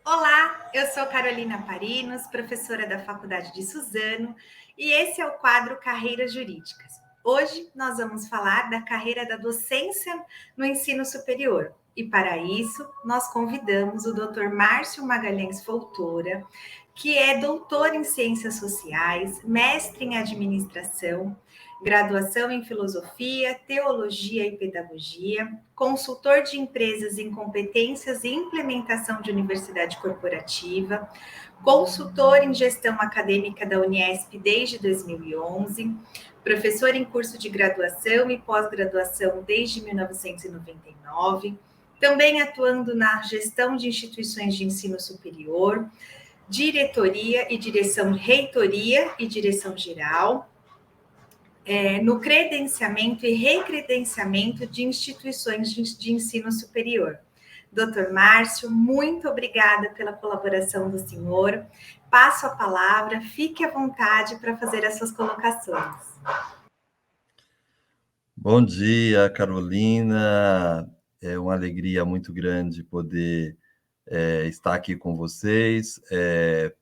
Olá, eu sou Carolina Parinos, professora da Faculdade de Suzano, e esse é o quadro Carreiras Jurídicas. Hoje nós vamos falar da carreira da docência no ensino superior. E para isso, nós convidamos o Dr. Márcio Magalhães Foltora, que é doutor em Ciências Sociais, mestre em Administração, graduação em Filosofia, Teologia e Pedagogia, consultor de empresas em competências e implementação de universidade corporativa, consultor em gestão acadêmica da Uniesp desde 2011, professor em curso de graduação e pós-graduação desde 1999, também atuando na gestão de instituições de ensino superior, diretoria e direção, reitoria e direção geral, no credenciamento e recredenciamento de instituições de ensino superior. Doutor Márcio, muito obrigada pela colaboração do senhor. Passo a palavra, fique à vontade para fazer as suas colocações. Bom dia, Carolina. É uma alegria muito grande poder estar aqui com vocês.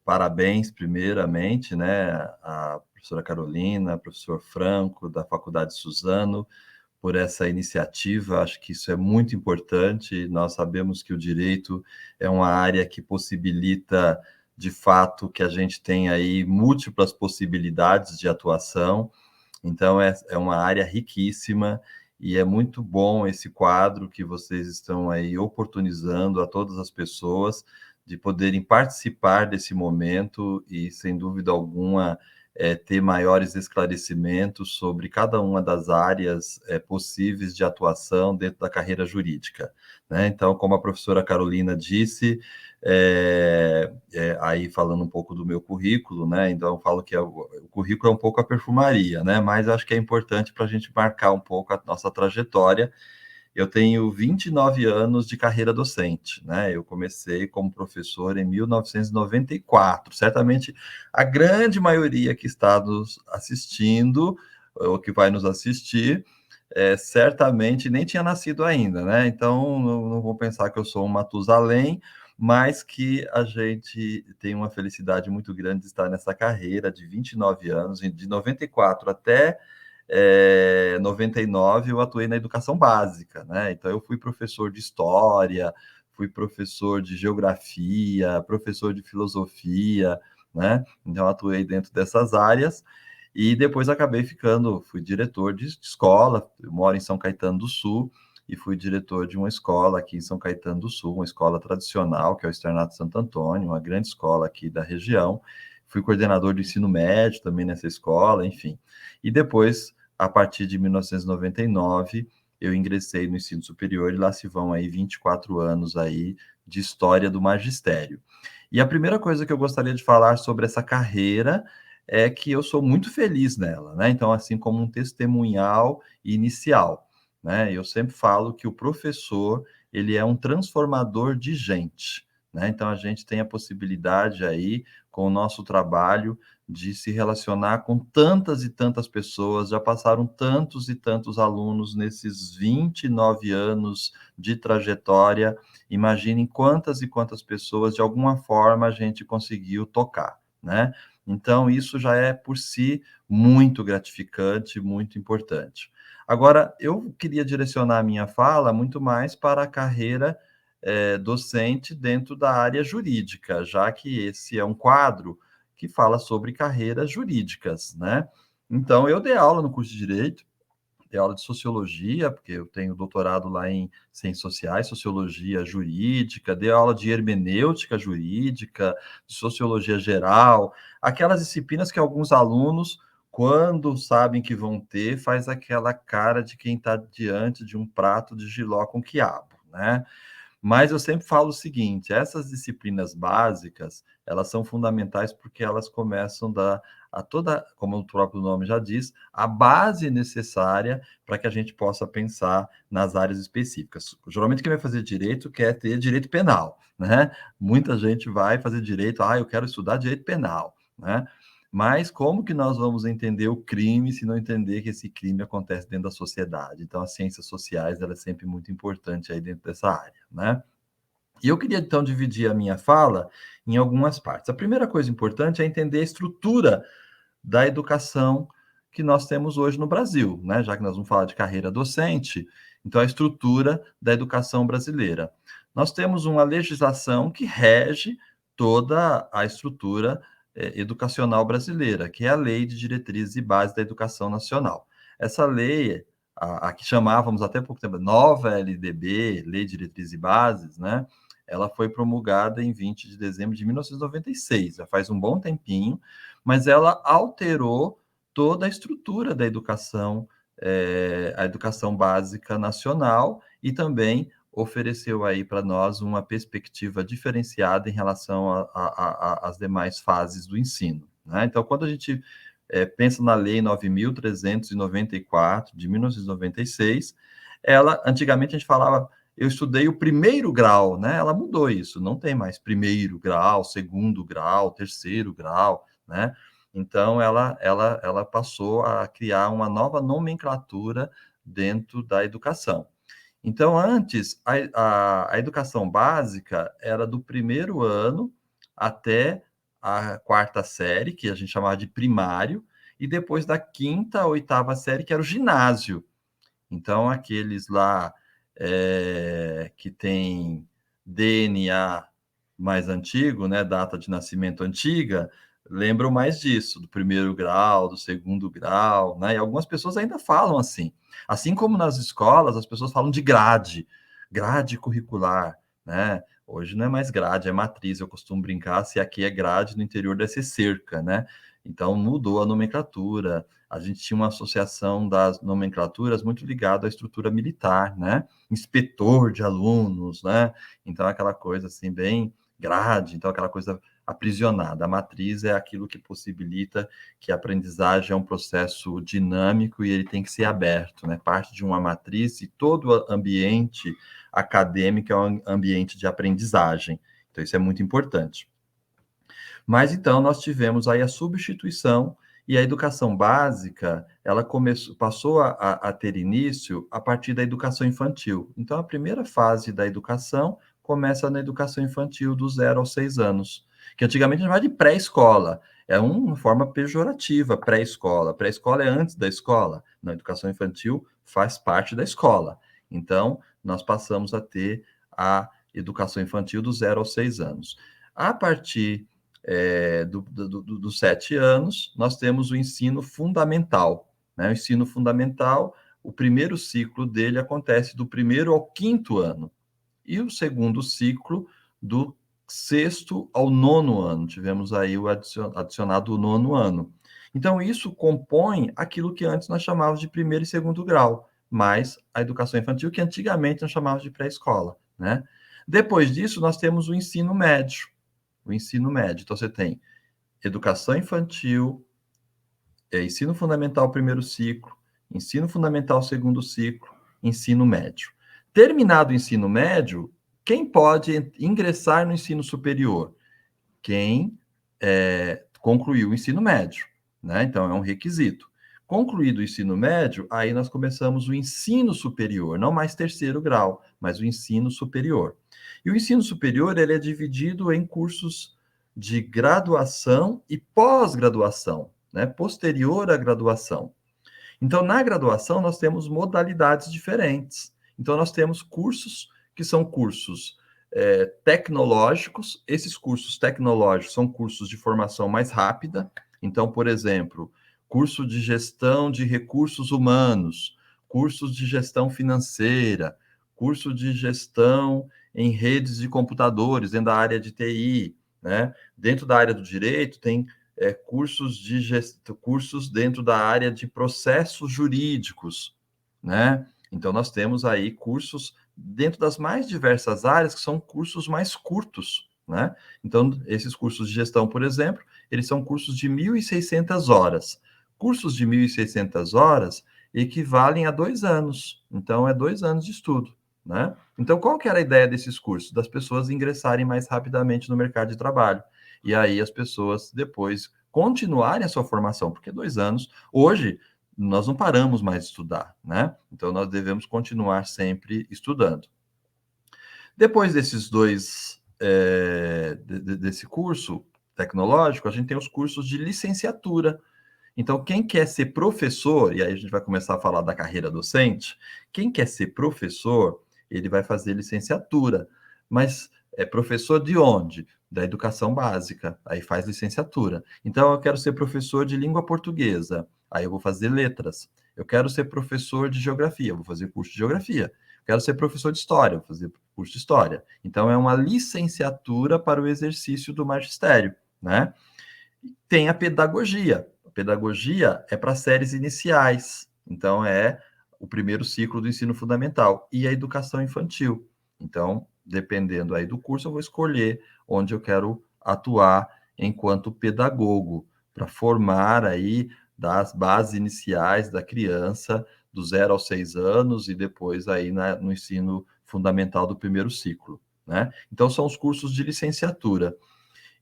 Parabéns, primeiramente, né, à professora Carolina, professor Franco, da Faculdade Suzano, por essa iniciativa. Acho que isso é muito importante. Nós sabemos que o direito é uma área que possibilita, de fato, que a gente tenha aí múltiplas possibilidades de atuação. Então, é uma área riquíssima e é muito bom esse quadro que vocês estão aí oportunizando a todas as pessoas de poderem participar desse momento e, sem dúvida alguma, ter maiores esclarecimentos sobre cada uma das áreas possíveis de atuação dentro da carreira jurídica, né? Então, como a professora Carolina disse, aí falando um pouco do meu currículo, né? Então, eu falo que o currículo é um pouco a perfumaria, né? Mas acho que é importante para a gente marcar um pouco a nossa trajetória. Eu tenho 29 anos de carreira docente, né? Eu comecei como professor em 1994. Certamente a grande maioria que está nos assistindo, ou que vai nos assistir, certamente nem tinha nascido ainda, né? Então, não vou pensar que eu sou um Matusalém, mas que a gente tem uma felicidade muito grande de estar nessa carreira de 29 anos, de 94 até 99, eu atuei na educação básica, né? Então, eu fui professor de história, fui professor de geografia, professor de filosofia, né? Então, atuei dentro dessas áreas e depois acabei fui diretor de escola. Eu moro em São Caetano do Sul e fui diretor de uma escola aqui em São Caetano do Sul, uma escola tradicional, que é o Externato Santo Antônio, uma grande escola aqui da região. Fui coordenador do ensino médio também nessa escola, enfim. E depois, a partir de 1999, eu ingressei no ensino superior e lá se vão aí 24 anos aí de história do magistério. E a primeira coisa que eu gostaria de falar sobre essa carreira é que eu sou muito feliz nela, né? Então, assim como um testemunhal inicial, né? Eu sempre falo que o professor, ele é um transformador de gente, né? Então, a gente tem a possibilidade aí, com o nosso trabalho, de se relacionar com tantas e tantas pessoas, já passaram tantos e tantos alunos nesses 29 anos de trajetória. Imaginem quantas e quantas pessoas, de alguma forma, a gente conseguiu tocar, né? Então, isso já é, por si, muito gratificante, muito importante. Agora, eu queria direcionar a minha fala muito mais para a carreira docente dentro da área jurídica, já que esse é um quadro que fala sobre carreiras jurídicas, né? Então, eu dei aula no curso de Direito, dei aula de Sociologia, porque eu tenho doutorado lá em Ciências Sociais, Sociologia Jurídica, dei aula de Hermenêutica Jurídica, de Sociologia Geral, aquelas disciplinas que alguns alunos, quando sabem que vão ter, faz aquela cara de quem está diante de um prato de jiló com quiabo, né? Mas eu sempre falo o seguinte: essas disciplinas básicas, elas são fundamentais porque elas começam a dar a toda, como o próprio nome já diz, a base necessária para que a gente possa pensar nas áreas específicas. Geralmente quem vai fazer direito quer ter direito penal, né? Muita gente vai fazer direito, eu quero estudar direito penal, né? Mas como que nós vamos entender o crime se não entender que esse crime acontece dentro da sociedade? Então, as ciências sociais, ela é sempre muito importante aí dentro dessa área, né? E eu queria, então, dividir a minha fala em algumas partes. A primeira coisa importante é entender a estrutura da educação que nós temos hoje no Brasil, né? Já que nós vamos falar de carreira docente, então a estrutura da educação brasileira. Nós temos uma legislação que rege toda a estrutura educacional brasileira, que é a Lei de Diretrizes e Bases da Educação Nacional. Essa lei, a que chamávamos até pouco tempo, nova LDB, Lei de Diretrizes e Bases, né? Ela foi promulgada em 20 de dezembro de 1996, já faz um bom tempinho, mas ela alterou toda a estrutura da educação, a educação básica nacional, e também ofereceu aí para nós uma perspectiva diferenciada em relação às demais fases do ensino, né? Então, quando a gente pensa na Lei 9.394, de 1996, ela, antigamente a gente falava, eu estudei o primeiro grau, né? Ela mudou isso, não tem mais primeiro grau, segundo grau, terceiro grau, né? Então, ela passou a criar uma nova nomenclatura dentro da educação. Então, antes, a educação básica era do primeiro ano até a quarta série, que a gente chamava de primário, e depois da quinta a oitava série, que era o ginásio. Então, aqueles lá que tem DNA mais antigo, né, data de nascimento antiga, lembram mais disso, do primeiro grau, do segundo grau, né? E algumas pessoas ainda falam assim. Assim como nas escolas, as pessoas falam de grade curricular, né? Hoje não é mais grade, é matriz. Eu costumo brincar, se aqui é grade, no interior deve ser cerca, né? Então mudou a nomenclatura. A gente tinha uma associação das nomenclaturas muito ligada à estrutura militar, né? Inspetor de alunos, né? Então aquela coisa assim bem grade, então aquela coisa aprisionada. A matriz é aquilo que possibilita que a aprendizagem é um processo dinâmico e ele tem que ser aberto, né? Parte de uma matriz e todo ambiente acadêmico é um ambiente de aprendizagem. Então isso é muito importante. Mas então nós tivemos aí a substituição e a educação básica, ela passou a ter início a partir da educação infantil. Então a primeira fase da educação começa na educação infantil do 0 aos 6 anos, que antigamente a gente chamava de pré-escola. É uma forma pejorativa, pré-escola. Pré-escola é antes da escola. Na educação infantil faz parte da escola. Então, nós passamos a ter a educação infantil do 0 aos 6 anos. A partir dos 7 anos, nós temos o ensino fundamental, né? O ensino fundamental, o primeiro ciclo dele acontece do primeiro ao quinto ano, e o segundo ciclo do sexto ao nono ano. Tivemos aí o adicionado o nono ano. Então, isso compõe aquilo que antes nós chamávamos de primeiro e segundo grau, mais a educação infantil, que antigamente nós chamávamos de pré-escola, né? Depois disso, nós temos o ensino médio. O ensino médio. Então, você tem educação infantil, ensino fundamental primeiro ciclo, ensino fundamental segundo ciclo, ensino médio. Terminado o ensino médio, quem pode ingressar no ensino superior? Quem concluiu o ensino médio, né? Então, é um requisito. Concluído o ensino médio, aí nós começamos o ensino superior, não mais terceiro grau, mas o ensino superior. E o ensino superior, ele é dividido em cursos de graduação e pós-graduação, né? Posterior à graduação. Então, na graduação, nós temos modalidades diferentes. Então, nós temos cursos que são cursos tecnológicos. Esses cursos tecnológicos são cursos de formação mais rápida. Então, por exemplo, curso de gestão de recursos humanos, cursos de gestão financeira, curso de gestão em redes de computadores, dentro da área de TI, né? Dentro da área do direito, tem cursos dentro da área de processos jurídicos, né? Então, nós temos aí cursos dentro das mais diversas áreas, que são cursos mais curtos, né? Então, esses cursos de gestão, por exemplo, eles são cursos de 1.600 horas. Cursos de 1.600 horas equivalem a 2 anos. Então, é 2 anos de estudo, né? Então, qual que era a ideia desses cursos? Das pessoas ingressarem mais rapidamente no mercado de trabalho. E aí as pessoas depois continuarem a sua formação, porque 2 anos, hoje, nós não paramos mais de estudar, né? Então, nós devemos continuar sempre estudando. Depois desses dois, desse curso tecnológico, a gente tem os cursos de licenciatura. Então, quem quer ser professor, e aí a gente vai começar a falar da carreira docente, quem quer ser professor, ele vai fazer licenciatura. Mas é professor de onde? Da educação básica, aí faz licenciatura. Então, eu quero ser professor de língua portuguesa, aí eu vou fazer letras. Eu quero ser professor de geografia, eu vou fazer curso de geografia. Eu quero ser professor de história, eu vou fazer curso de história. Então, é uma licenciatura para o exercício do magistério, né? Tem a pedagogia. A pedagogia é para séries iniciais, então é o primeiro ciclo do ensino fundamental, e a educação infantil. Então, dependendo aí do curso, eu vou escolher onde eu quero atuar enquanto pedagogo, para formar aí das bases iniciais da criança, do 0 aos 6 anos, e depois aí no ensino fundamental do primeiro ciclo, né? Então, são os cursos de licenciatura.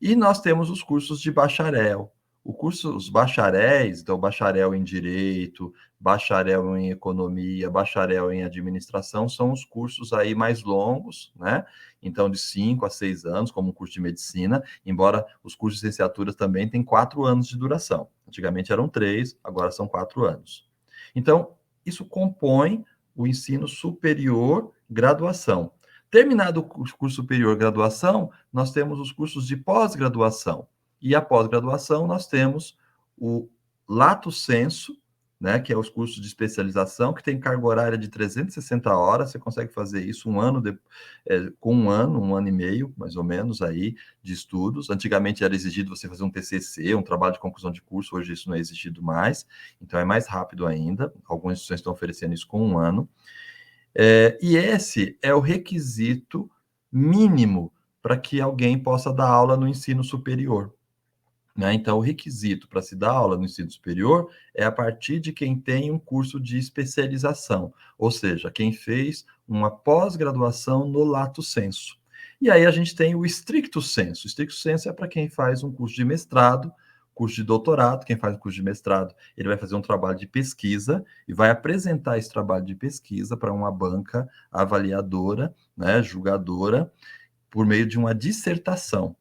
E nós temos os cursos de bacharel. Os bacharéis, então bacharel em direito, bacharel em economia, bacharel em administração, são os cursos aí mais longos, né? Então, de 5 a 6 anos, como o curso de medicina, embora os cursos de licenciatura também tenham 4 anos de duração. Antigamente eram 3, agora são 4 anos. Então, isso compõe o ensino superior graduação. Terminado o curso superior graduação, nós temos os cursos de pós-graduação. E a pós-graduação, nós temos o Lato Sensu, né, que é os cursos de especialização, que tem carga horária de 360 horas, você consegue fazer isso com um ano e meio, mais ou menos, aí, de estudos. Antigamente era exigido você fazer um TCC, um trabalho de conclusão de curso, hoje isso não é exigido mais, então é mais rápido ainda. Algumas instituições estão oferecendo isso com um ano. E esse é o requisito mínimo para que alguém possa dar aula no ensino superior, né? Então, o requisito para se dar aula no ensino superior é a partir de quem tem um curso de especialização, ou seja, quem fez uma pós-graduação no Lato Sensu. E aí a gente tem o stricto sensu. O stricto sensu é para quem faz um curso de mestrado, curso de doutorado. Quem faz o curso de mestrado, ele vai fazer um trabalho de pesquisa e vai apresentar esse trabalho de pesquisa para uma banca avaliadora, né, julgadora, por meio de uma dissertação.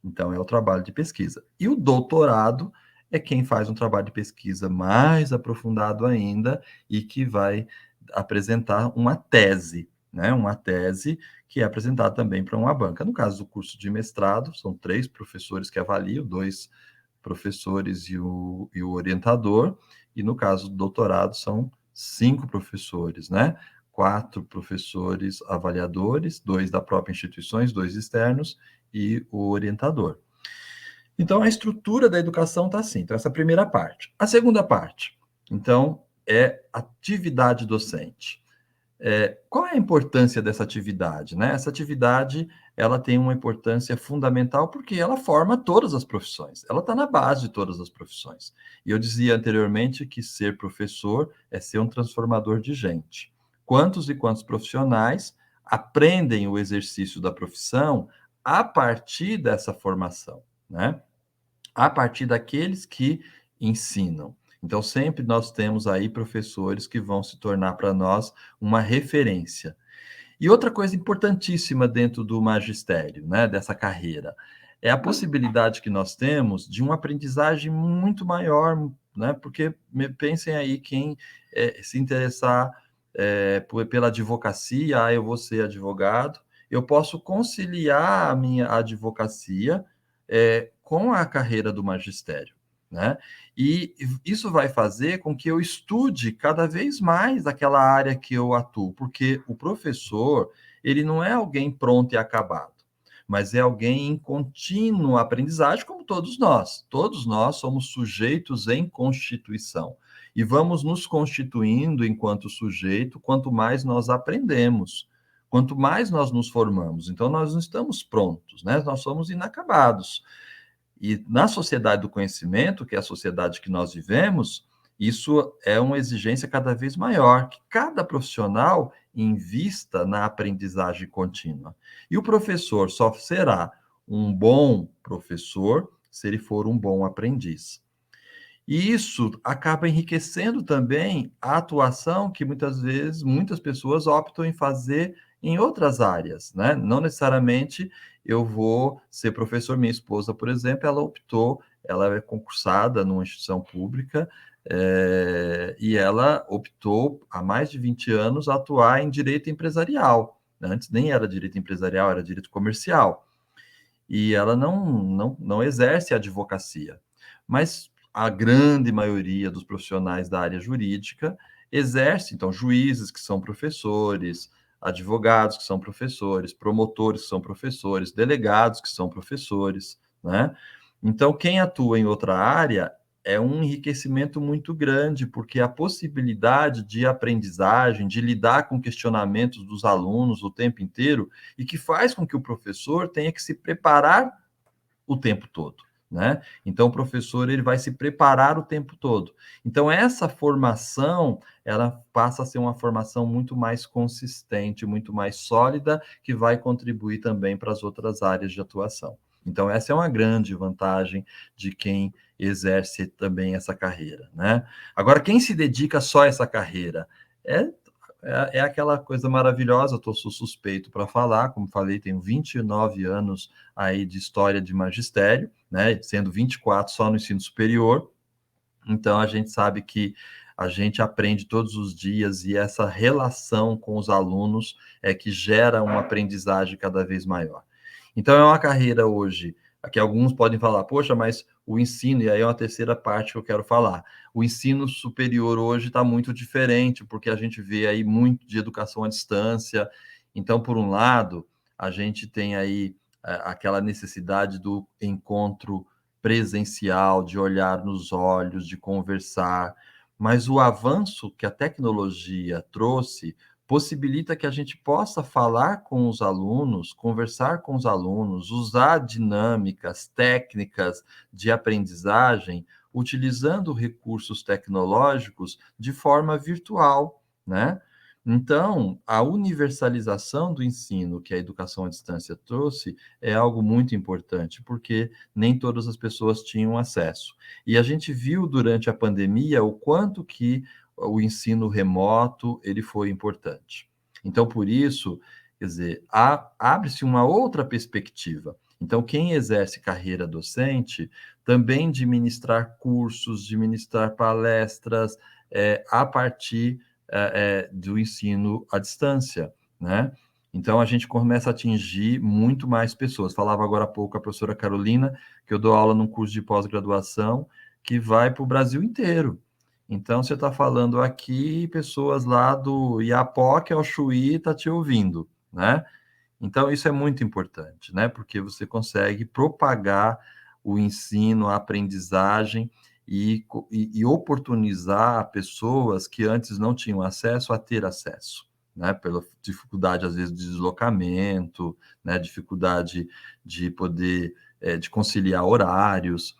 Então, é o trabalho de pesquisa. E o doutorado é quem faz um trabalho de pesquisa mais aprofundado ainda e que vai apresentar uma tese, né? Uma tese que é apresentada também para uma banca. No caso do curso de mestrado, são 3 professores que avaliam, 2 professores e o orientador, e no caso do doutorado, são 5 professores, né? 4 professores avaliadores, 2 da própria instituição, 2 externos, e o orientador. Então, a estrutura da educação está assim. Então, essa é a primeira parte. A segunda parte, então, é atividade docente. Qual é a importância dessa atividade, né? Essa atividade, ela tem uma importância fundamental porque ela forma todas as profissões. Ela está na base de todas as profissões. E eu dizia anteriormente que ser professor é ser um transformador de gente. Quantos e quantos profissionais aprendem o exercício da profissão a partir dessa formação, né? A partir daqueles que ensinam. Então, sempre nós temos aí professores que vão se tornar para nós uma referência. E outra coisa importantíssima dentro do magistério, né, dessa carreira, é a possibilidade que nós temos de uma aprendizagem muito maior, né, porque pensem aí quem se interessar pela advocacia, eu vou ser advogado, eu posso conciliar a minha advocacia com a carreira do magistério, né? E isso vai fazer com que eu estude cada vez mais aquela área que eu atuo, porque o professor, ele não é alguém pronto e acabado, mas é alguém em contínua aprendizagem, como todos nós. Todos nós somos sujeitos em constituição. E vamos nos constituindo enquanto sujeito, quanto mais nós aprendemos, quanto mais nós nos formamos. Então, nós não estamos prontos, né? Nós somos inacabados. E na sociedade do conhecimento, que é a sociedade que nós vivemos, isso é uma exigência cada vez maior, que cada profissional invista na aprendizagem contínua. E o professor só será um bom professor se ele for um bom aprendiz. E isso acaba enriquecendo também a atuação que muitas vezes muitas pessoas optam em fazer em outras áreas, né? Não necessariamente eu vou ser professor. Minha esposa, por exemplo, ela é concursada numa instituição pública, e ela optou, há mais de 20 anos, a atuar em direito empresarial. Antes nem era direito empresarial, era direito comercial. E ela não exerce a advocacia. Mas a grande maioria dos profissionais da área jurídica exerce, então, juízes que são professores, advogados que são professores, promotores que são professores, delegados que são professores, né? Então, quem atua em outra área é um enriquecimento muito grande, porque a possibilidade de aprendizagem, de lidar com questionamentos dos alunos o tempo inteiro, e que faz com que o professor tenha que se preparar o tempo todo, né? Então, o professor ele vai se preparar o tempo todo. Então, essa formação, ela passa a ser uma formação muito mais consistente, muito mais sólida, que vai contribuir também para as outras áreas de atuação. Então, essa é uma grande vantagem de quem exerce também essa carreira, né? Agora, quem se dedica só a essa carreira é é aquela coisa maravilhosa. Sou suspeito para falar, como falei, tenho 29 anos aí de história de magistério, né, sendo 24 só no ensino superior. Então, a gente sabe que a gente aprende todos os dias, e essa relação com os alunos é que gera uma aprendizagem cada vez maior. Então, é uma carreira hoje, que alguns podem falar, poxa, mas o ensino, e aí é uma terceira parte que eu quero falar, o ensino superior hoje está muito diferente, porque a gente vê aí muito de educação à distância. Então, por um lado, a gente tem aí aquela necessidade do encontro presencial, de olhar nos olhos, de conversar, mas o avanço que a tecnologia trouxe possibilita que a gente possa falar com os alunos, conversar com os alunos, usar dinâmicas, técnicas de aprendizagem, utilizando recursos tecnológicos de forma virtual, né? Então, a universalização do ensino que a educação à distância trouxe é algo muito importante, porque nem todas as pessoas tinham acesso. E a gente viu durante a pandemia o quanto que o ensino remoto ele foi importante. Então, por isso, quer dizer, abre-se uma outra perspectiva. Então, quem exerce carreira docente, também de ministrar cursos, de ministrar palestras, a partir do ensino à distância, né? Então, a gente começa a atingir muito mais pessoas. Falava agora há pouco a professora Carolina, que eu dou aula num curso de pós-graduação que vai para o Brasil inteiro. Então, você está falando aqui, pessoas lá do Iapoque ao Chuí estão te ouvindo, né? Então, isso é muito importante, né? Porque você consegue propagar o ensino, a aprendizagem e oportunizar pessoas que antes não tinham acesso a ter acesso, né? Pela dificuldade, às vezes, de deslocamento, né? Dificuldade de poder, de conciliar horários.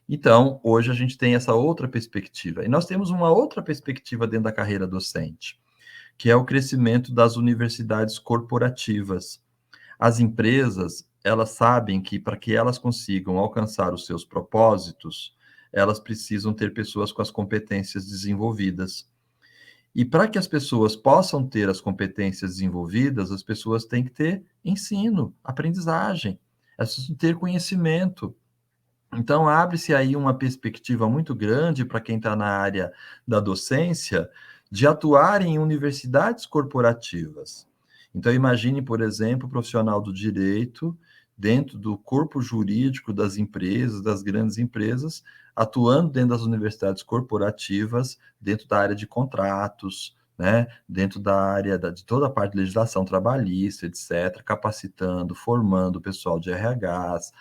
Então, hoje a gente tem essa outra perspectiva. E nós temos uma outra perspectiva dentro da carreira docente, que é o crescimento das universidades corporativas. As empresas, elas sabem que para que elas consigam alcançar os seus propósitos, elas precisam ter pessoas com as competências desenvolvidas. E para que as pessoas possam ter as competências desenvolvidas, as pessoas têm que ter ensino, aprendizagem, elas precisam ter conhecimento. Então, abre-se aí uma perspectiva muito grande para quem está na área da docência, de atuar em universidades corporativas. Então, imagine, por exemplo, o profissional do direito, dentro do corpo jurídico das empresas, das grandes empresas, atuando dentro das universidades corporativas, dentro da área de contratos, né? Dentro da área de toda a parte de legislação trabalhista, etc., capacitando, formando o pessoal de RHs,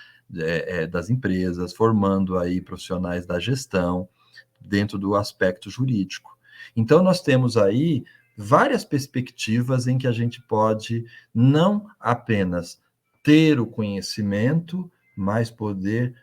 das empresas, formando aí profissionais da gestão dentro do aspecto jurídico. Então, nós temos aí várias perspectivas em que a gente pode não apenas ter o conhecimento, mas poder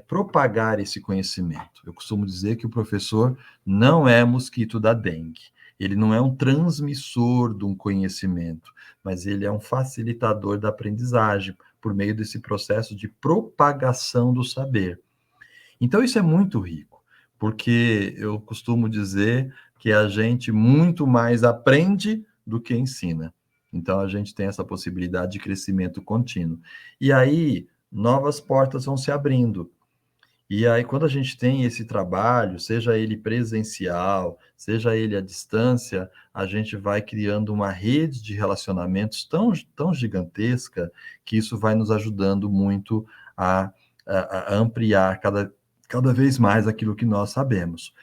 propagar esse conhecimento. Eu costumo dizer que o professor não é mosquito da dengue. Ele não é um transmissor de um conhecimento, mas ele é um facilitador da aprendizagem, por meio desse processo de propagação do saber. Então, isso é muito rico, porque eu costumo dizer que a gente muito mais aprende do que ensina. Então, a gente tem essa possibilidade de crescimento contínuo. E aí, novas portas vão se abrindo. E aí, quando a gente tem esse trabalho, seja ele presencial, seja ele à distância, a gente vai criando uma rede de relacionamentos tão gigantesca que isso vai nos ajudando muito a, a ampliar cada vez mais aquilo que nós sabemos.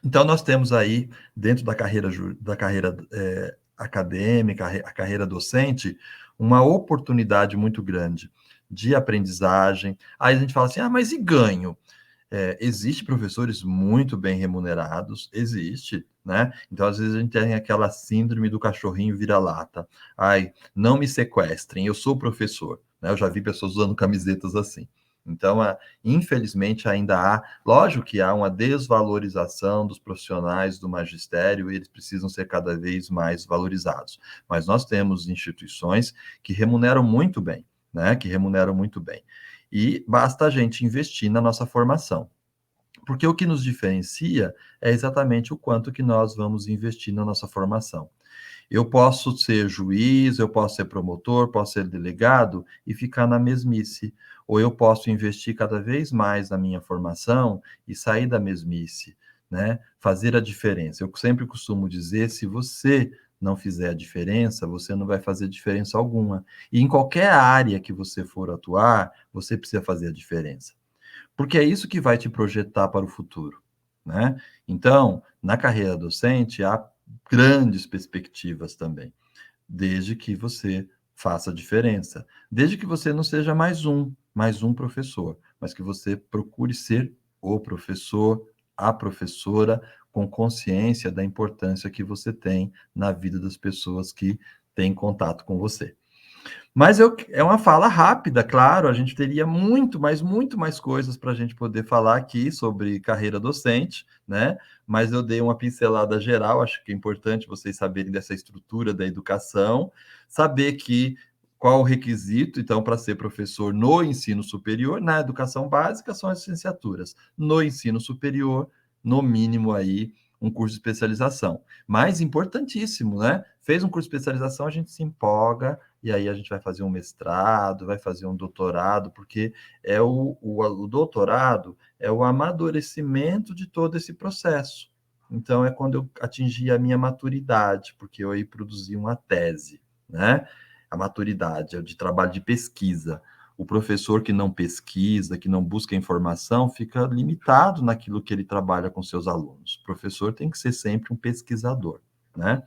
Então, nós temos aí, dentro da carreira acadêmica, a carreira docente, uma oportunidade muito grande de aprendizagem. Aí a gente fala assim, mas e ganho? Existe professores muito bem remunerados, existe, né? Então, às vezes, a gente tem aquela síndrome do cachorrinho vira-lata. Ai, não me sequestrem, eu sou professor. Né? Eu já vi pessoas usando camisetas assim. Então, infelizmente, ainda há, lógico que há uma desvalorização dos profissionais do magistério e eles precisam ser cada vez mais valorizados. Mas nós temos instituições que remuneram muito bem, né? Que remuneram muito bem. E basta a gente investir na nossa formação. Porque o que nos diferencia é exatamente o quanto que nós vamos investir na nossa formação. Eu posso ser juiz, eu posso ser promotor, posso ser delegado e ficar na mesmice. Ou eu posso investir cada vez mais na minha formação e sair da mesmice, né? Fazer a diferença. Eu sempre costumo dizer, se você não fizer a diferença, você não vai fazer diferença alguma. E em qualquer área que você for atuar, você precisa fazer a diferença. Porque é isso que vai te projetar para o futuro, né? Então, na carreira docente, há grandes perspectivas também, desde que você faça a diferença, desde que você não seja mais um professor, mas que você procure ser o professor, a professora, com consciência da importância que você tem na vida das pessoas que têm contato com você. Mas é uma fala rápida, claro, a gente teria muito mais coisas para a gente poder falar aqui sobre carreira docente, né? Mas eu dei uma pincelada geral, acho que é importante vocês saberem dessa estrutura da educação, saber que qual o requisito, então, para ser professor no ensino superior, na educação básica são as licenciaturas, no ensino superior, no mínimo aí, um curso de especialização. Mas importantíssimo, né? Fez um curso de especialização, a gente se empolga, e aí a gente vai fazer um mestrado, vai fazer um doutorado, porque o doutorado é o amadurecimento de todo esse processo. Então, é quando eu atingi a minha maturidade, porque eu aí produzi uma tese, né? A maturidade é de trabalho de pesquisa. O professor que não pesquisa, que não busca informação, fica limitado naquilo que ele trabalha com seus alunos. O professor tem que ser sempre um pesquisador, né?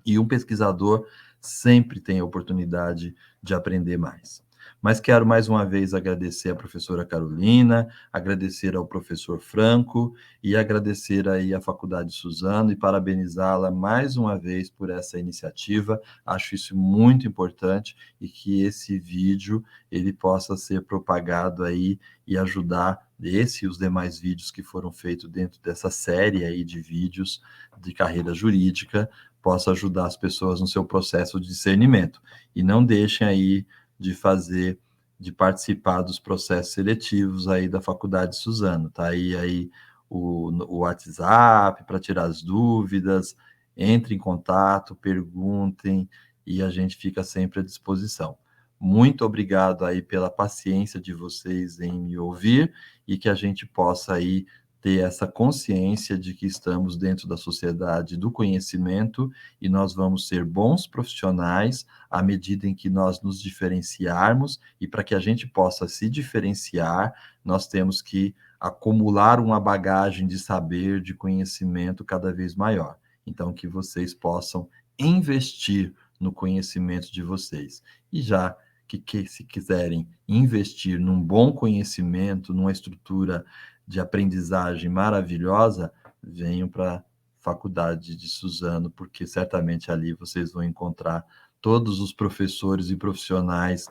E um pesquisador sempre tem a oportunidade de aprender mais. Mas quero mais uma vez agradecer à professora Carolina, agradecer ao professor Franco e agradecer aí à Faculdade Suzano e parabenizá-la mais uma vez por essa iniciativa. Acho isso muito importante e que esse vídeo ele possa ser propagado aí e ajudar esse e os demais vídeos que foram feitos dentro dessa série aí de vídeos de carreira jurídica possa ajudar as pessoas no seu processo de discernimento. E não deixem aí de participar dos processos seletivos aí da Faculdade Suzano. Tá aí o WhatsApp para tirar as dúvidas, entre em contato, perguntem e a gente fica sempre à disposição. Muito obrigado aí pela paciência de vocês em me ouvir e que a gente possa aí ter essa consciência de que estamos dentro da sociedade do conhecimento e nós vamos ser bons profissionais à medida em que nós nos diferenciarmos, e para que a gente possa se diferenciar, nós temos que acumular uma bagagem de saber, de conhecimento cada vez maior. Então, que vocês possam investir no conhecimento de vocês. E já que se quiserem investir num bom conhecimento, numa estrutura de aprendizagem maravilhosa, venham para a Faculdade de Suzano, porque certamente ali vocês vão encontrar todos os professores e profissionais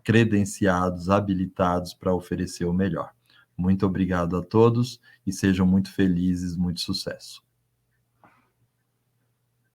credenciados, habilitados para oferecer o melhor. Muito obrigado a todos e sejam muito felizes, muito sucesso.